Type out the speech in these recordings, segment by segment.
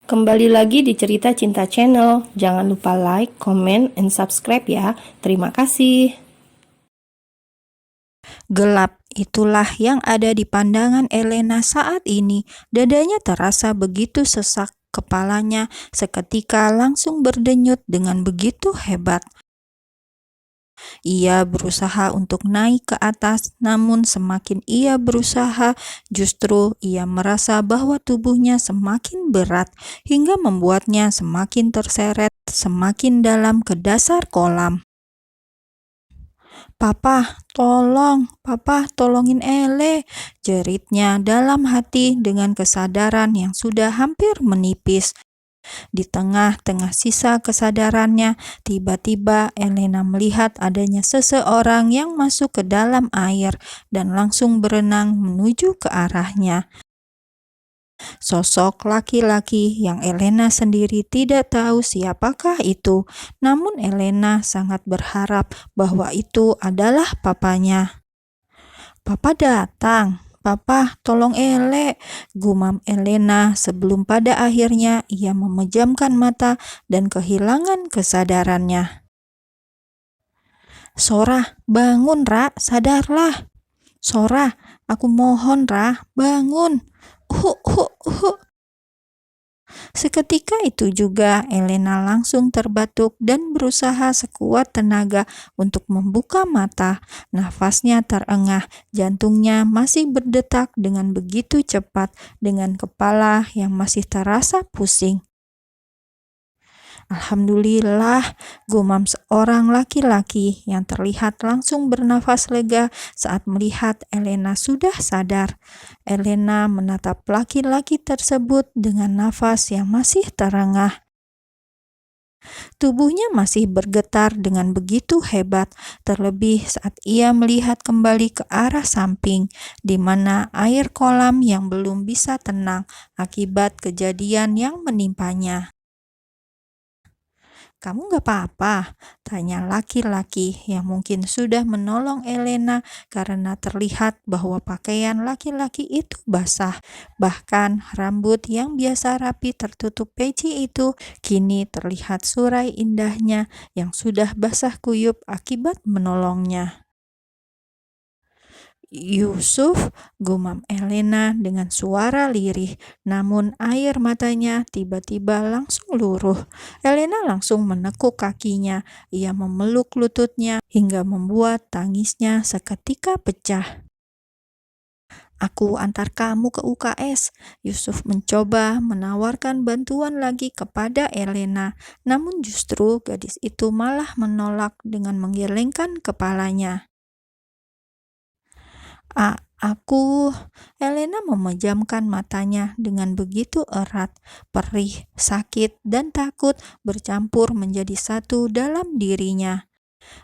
Kembali lagi di Cerita Cinta Channel. Jangan lupa like, comment, and subscribe ya. Terima kasih. Gelap, itulah yang ada di pandangan Elena saat ini. Dadanya terasa begitu sesak, kepalanya seketika langsung berdenyut dengan begitu hebat. Ia berusaha untuk naik ke atas, namun semakin ia berusaha, justru ia merasa bahwa tubuhnya semakin berat hingga membuatnya semakin terseret semakin dalam ke dasar kolam. Papa, tolongin Ele, jeritnya dalam hati dengan kesadaran yang sudah hampir menipis. Di tengah-tengah sisa kesadarannya, tiba-tiba Elena melihat adanya seseorang yang masuk ke dalam air dan langsung berenang menuju ke arahnya. Sosok laki-laki yang Elena sendiri tidak tahu siapakah itu, namun Elena sangat berharap bahwa itu adalah papanya. Papa datang. Papa, tolong Ele, gumam Elena sebelum pada akhirnya ia memejamkan mata dan kehilangan kesadarannya. Sora, bangun Ra, sadarlah. Sora, aku mohon Ra, bangun. Seketika itu juga Elena langsung terbatuk dan berusaha sekuat tenaga untuk membuka mata. Nafasnya terengah, jantungnya masih berdetak dengan begitu cepat, dengan kepala yang masih terasa pusing. Alhamdulillah, gumam seorang laki-laki yang terlihat langsung bernafas lega saat melihat Elena sudah sadar. Elena menatap laki-laki tersebut dengan nafas yang masih terengah. Tubuhnya masih bergetar dengan begitu hebat, terlebih saat ia melihat kembali ke arah samping, di mana air kolam yang belum bisa tenang akibat kejadian yang menimpanya. "Kamu gak apa-apa?" tanya laki-laki yang mungkin sudah menolong Elena karena terlihat bahwa pakaian laki-laki itu basah. Bahkan rambut yang biasa rapi tertutup peci itu kini terlihat surai indahnya yang sudah basah kuyup akibat menolongnya. "Yusuf," gumam Elena dengan suara lirih, namun air matanya tiba-tiba langsung luruh. Elena langsung menekuk kakinya, ia memeluk lututnya hingga membuat tangisnya seketika pecah. "Aku antar kamu ke UKS." Yusuf mencoba menawarkan bantuan lagi kepada Elena, namun justru gadis itu malah menolak dengan menggelengkan kepalanya. Aku, Elena memejamkan matanya dengan begitu erat, perih, sakit, dan takut bercampur menjadi satu dalam dirinya.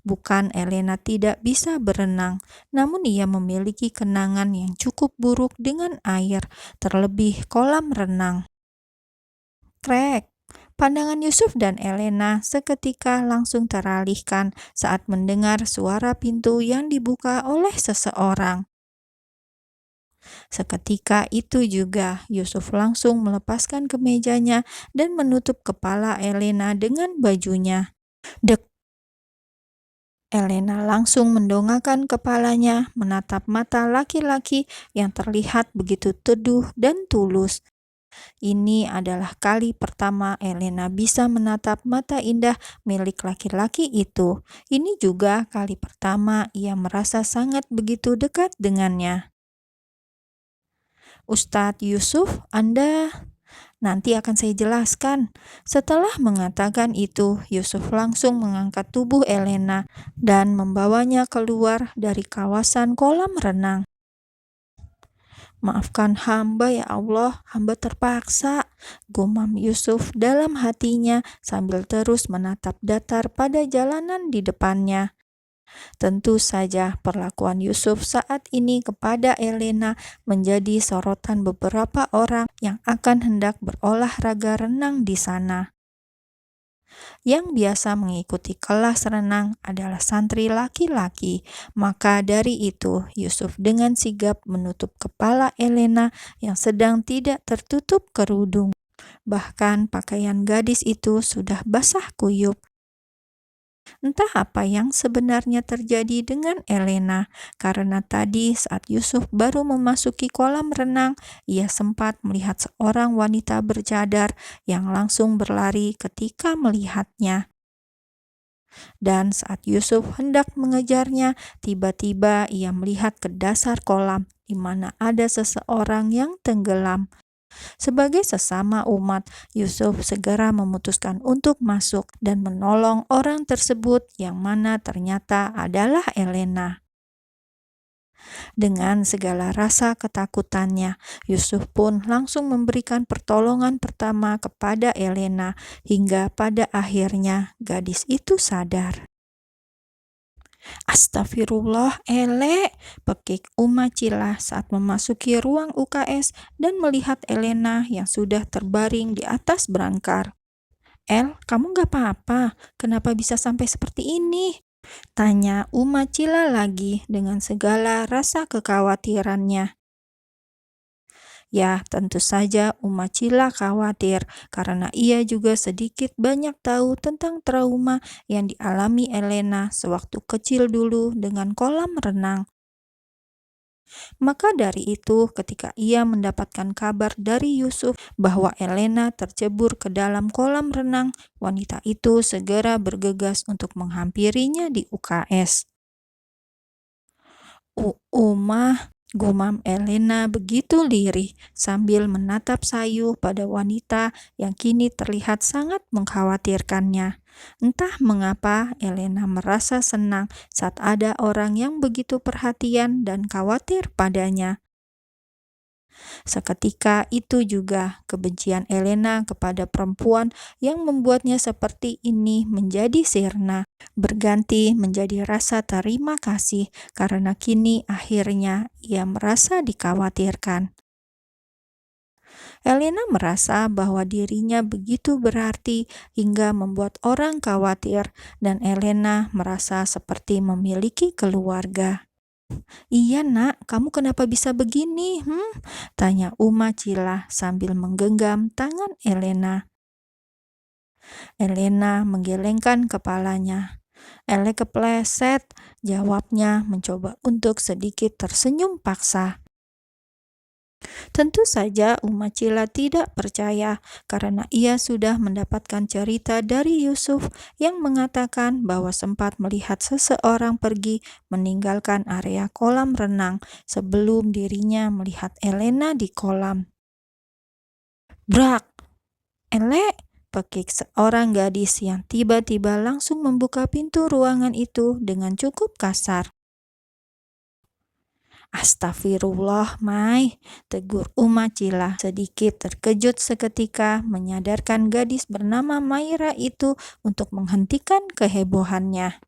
Bukan Elena tidak bisa berenang, namun ia memiliki kenangan yang cukup buruk dengan air, terlebih kolam renang. Krek! Pandangan Yusuf dan Elena seketika langsung teralihkan saat mendengar suara pintu yang dibuka oleh seseorang. Seketika itu juga Yusuf langsung melepaskan kemejanya dan menutup kepala Elena dengan bajunya. Dek! Elena langsung mendongakkan kepalanya, menatap mata laki-laki yang terlihat begitu teduh dan tulus. Ini adalah kali pertama Elena bisa menatap mata indah milik laki-laki itu. Ini juga kali pertama ia merasa sangat begitu dekat dengannya. "Ustadz Yusuf, Anda..." "Nanti akan saya jelaskan." Setelah mengatakan itu, Yusuf langsung mengangkat tubuh Elena dan membawanya keluar dari kawasan kolam renang. "Maafkan hamba ya Allah, hamba terpaksa," gumam Yusuf dalam hatinya sambil terus menatap datar pada jalanan di depannya. Tentu saja perlakuan Yusuf saat ini kepada Elena menjadi sorotan beberapa orang yang akan hendak berolahraga renang di sana. Yang biasa mengikuti kelas renang adalah santri laki-laki, maka dari itu Yusuf dengan sigap menutup kepala Elena yang sedang tidak tertutup kerudung. Bahkan pakaian gadis itu sudah basah kuyup. Entah apa yang sebenarnya terjadi dengan Elena, karena tadi saat Yusuf baru memasuki kolam renang, ia sempat melihat seorang wanita bercadar yang langsung berlari ketika melihatnya. Dan saat Yusuf hendak mengejarnya, tiba-tiba ia melihat ke dasar kolam di mana ada seseorang yang tenggelam. Sebagai sesama umat, Yusuf segera memutuskan untuk masuk dan menolong orang tersebut yang mana ternyata adalah Elena. Dengan segala rasa ketakutannya, Yusuf pun langsung memberikan pertolongan pertama kepada Elena hingga pada akhirnya gadis itu sadar. Astagfirullah, Ele, pekik Uma Cila saat memasuki ruang UKS dan melihat Elena yang sudah terbaring di atas berangkar. El, kamu gak apa-apa? Kenapa bisa sampai seperti ini? Tanya Uma Cila lagi dengan segala rasa kekhawatirannya. Ya, tentu saja Uma Cila khawatir karena ia juga sedikit banyak tahu tentang trauma yang dialami Elena sewaktu kecil dulu dengan kolam renang. Maka dari itu, ketika ia mendapatkan kabar dari Yusuf bahwa Elena tercebur ke dalam kolam renang, wanita itu segera bergegas untuk menghampirinya di UKS. Uma, gumam Elena begitu lirih sambil menatap sayu pada wanita yang kini terlihat sangat mengkhawatirkannya. Entah mengapa Elena merasa senang saat ada orang yang begitu perhatian dan khawatir padanya. Seketika itu juga kebencian Elena kepada perempuan yang membuatnya seperti ini menjadi sirna, berganti menjadi rasa terima kasih karena kini akhirnya ia merasa dikhawatirkan. Elena merasa bahwa dirinya begitu berarti hingga membuat orang khawatir dan Elena merasa seperti memiliki keluarga. Iya nak, kamu kenapa bisa begini? Tanya Uma Cila sambil menggenggam tangan Elena. Elena menggelengkan kepalanya. Ele kepleset, jawabnya mencoba untuk sedikit tersenyum paksa. Tentu saja Uma Cila tidak percaya karena ia sudah mendapatkan cerita dari Yusuf yang mengatakan bahwa sempat melihat seseorang pergi meninggalkan area kolam renang sebelum dirinya melihat Elena di kolam. Brak! Ele! Pekik seorang gadis yang tiba-tiba langsung membuka pintu ruangan itu dengan cukup kasar. Astagfirullah, Mai, tegur Uma Cila sedikit terkejut seketika menyadarkan gadis bernama Maira itu untuk menghentikan kehebohannya.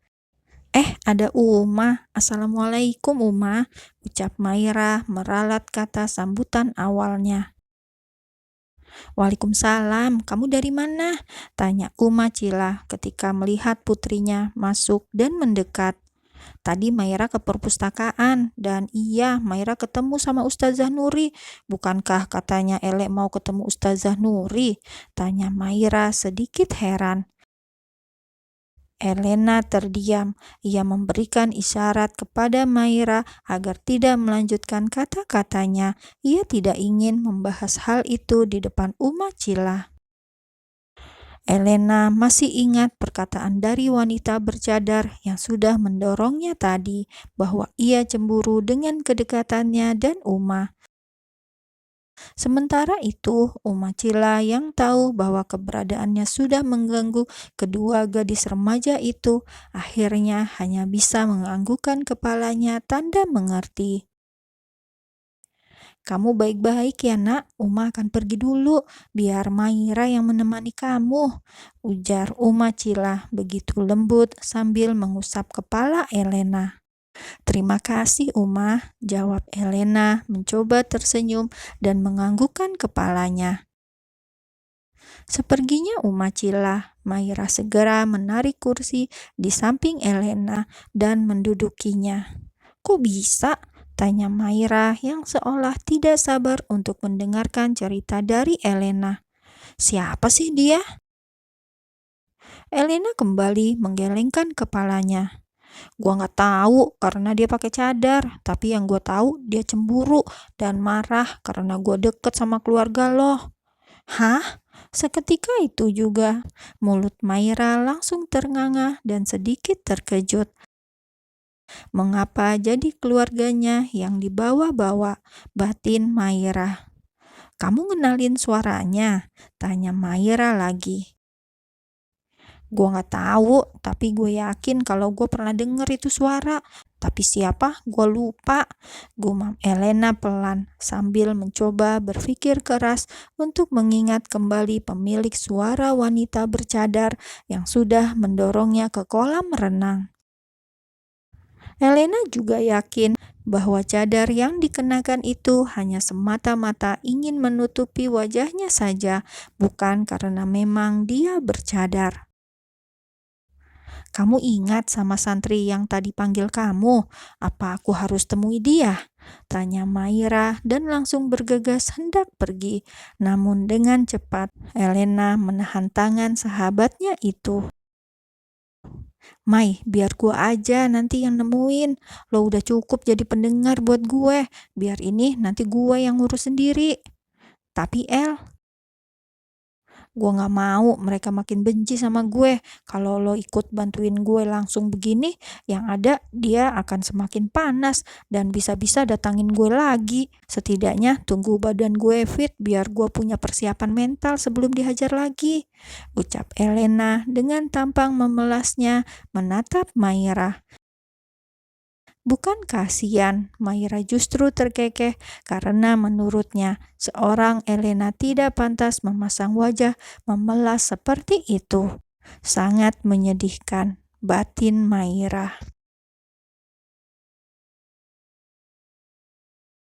Ada Uma. Assalamualaikum Uma, ucap Maira meralat kata sambutan awalnya. Waalaikumsalam, kamu dari mana? Tanya Uma Cila ketika melihat putrinya masuk dan mendekat. Tadi Maira ke perpustakaan dan iya Maira ketemu sama Ustazah Nuri. Bukankah katanya Elek mau ketemu Ustazah Nuri? Tanya Maira sedikit heran. Elena terdiam. Ia memberikan isyarat kepada Maira agar tidak melanjutkan kata-katanya. Ia tidak ingin membahas hal itu di depan Uma Cila. Elena masih ingat perkataan dari wanita bercadar yang sudah mendorongnya tadi bahwa ia cemburu dengan kedekatannya dan Uma. Sementara itu, Uma Cila yang tahu bahwa keberadaannya sudah mengganggu kedua gadis remaja itu, akhirnya hanya bisa menganggukkan kepalanya tanda mengerti. Kamu baik-baik ya nak, Uma akan pergi dulu, biar Maira yang menemani kamu, ujar Uma Cila begitu lembut sambil mengusap kepala Elena. Terima kasih Uma, jawab Elena mencoba tersenyum dan menganggukkan kepalanya. Seperginya Uma Cila, Maira segera menarik kursi di samping Elena dan mendudukinya. Kok bisa? Tanya Maira yang seolah tidak sabar untuk mendengarkan cerita dari Elena. Siapa sih dia? Elena kembali menggelengkan kepalanya. Gua nggak tahu karena dia pakai cadar, tapi yang gua tahu dia cemburu dan marah karena gua deket sama keluarga lo. Hah? Seketika itu juga, mulut Maira langsung ternganga dan sedikit terkejut. Mengapa jadi keluarganya yang dibawa-bawa? Batin Maira. Kamu ngenalin suaranya? Tanya Maira lagi. Gue nggak tahu, tapi gue yakin kalau gue pernah denger itu suara. Tapi siapa? Gue lupa. Gumam Elena pelan sambil mencoba berpikir keras untuk mengingat kembali pemilik suara wanita bercadar yang sudah mendorongnya ke kolam renang. Elena juga yakin bahwa cadar yang dikenakan itu hanya semata-mata ingin menutupi wajahnya saja, bukan karena memang dia bercadar. Kamu ingat sama santri yang tadi panggil kamu? Apa aku harus temui dia? Tanya Maira dan langsung bergegas hendak pergi. Namun dengan cepat, Elena menahan tangan sahabatnya itu. Mai, biar gue aja nanti yang nemuin. Lo udah cukup jadi pendengar buat gue. Biar ini nanti gue yang ngurus sendiri. Tapi gue gak mau mereka makin benci sama gue. Kalau lo ikut bantuin gue langsung begini, yang ada dia akan semakin panas dan bisa-bisa datangin gue lagi. Setidaknya tunggu badan gue fit biar gue punya persiapan mental sebelum dihajar lagi. Ucap Elena dengan tampang memelasnya menatap Maira. Bukan kasihan, Maira justru terkekeh karena menurutnya seorang Elena tidak pantas memasang wajah memelas seperti itu. Sangat menyedihkan, batin Maira.